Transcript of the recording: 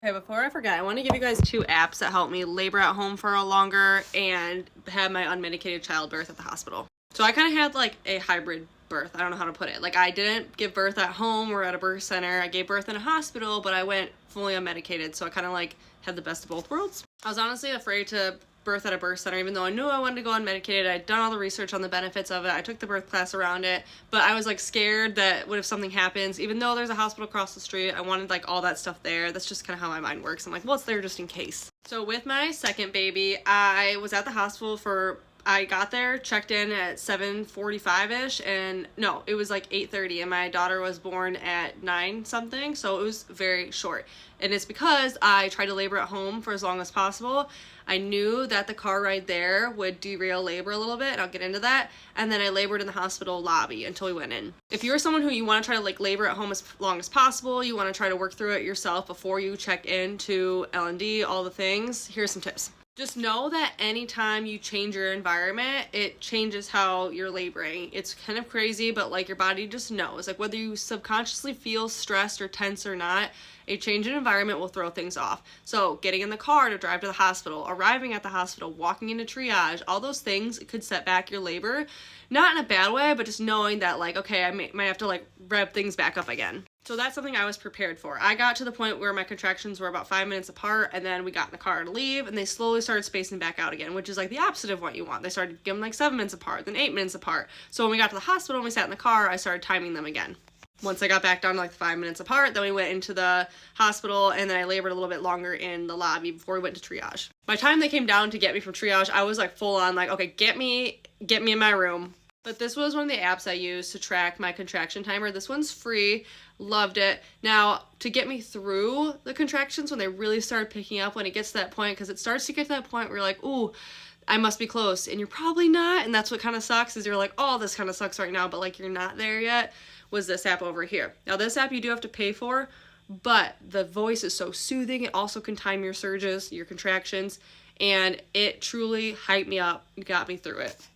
Okay, before I forget, I want to give you guys two apps that help me labor at home for a longer and have my unmedicated childbirth at the hospital. So I kind of had like a hybrid birth. I don't know how to put it. Like I didn't give birth at home or at a birth center. I gave birth in a hospital, but I went fully unmedicated. So I kind of like had the best of both worlds. I was honestly afraid to birth at a birth center, even though I knew I wanted to go unmedicated. I'd done all the research on the benefits of it. I took the birth class around it, but I was like scared that what if something happens, even though there's a hospital across the street. I wanted like all that stuff there. That's just kind of how my mind works. I'm like, well, it's there just in case. So with my second baby, I was at the hospital I got there, checked in at 7:45ish, and no, it was like 8:30, and my daughter was born at 9 something, so it was very short. And it's because I tried to labor at home for as long as possible. I knew that the car ride there would derail labor a little bit, and I'll get into that. And then I labored in the hospital lobby until we went in. If you're someone who you want to try to like labor at home as long as possible, you want to try to work through it yourself before you check into L&D, all the things, here's some tips. Just know that anytime you change your environment, it changes how you're laboring. It's kind of crazy, but like your body just knows. Like whether you subconsciously feel stressed or tense or not, a change in environment will throw things off. So getting in the car to drive to the hospital, arriving at the hospital, walking into triage, all those things could set back your labor. Not in a bad way, but just knowing that like, okay, I might have to like rev things back up again. So that's something I was prepared for. I got to the point where my contractions were about 5 minutes apart, and then we got in the car to leave, and they slowly started spacing back out again, which is like the opposite of what you want. They started giving like 7 minutes apart, then 8 minutes apart. So when we got to the hospital and we sat in the car, I started timing them again. Once I got back down to like 5 minutes apart, then we went into the hospital, and then I labored a little bit longer in the lobby before we went to triage. By the time they came down to get me from triage, I was like full on like, okay, get me in my room. But this was one of the apps I used to track my contraction timer. This one's free. Loved it. Now, to get me through the contractions when they really started picking up, when it gets to that point, because it starts to get to that point where you're like, ooh, I must be close. And you're probably not. And that's what kind of sucks, is you're like, oh, this kind of sucks right now, but like you're not there yet, was this app over here. Now, this app you do have to pay for, but the voice is so soothing. It also can time your surges, your contractions, and it truly hyped me up and got me through it.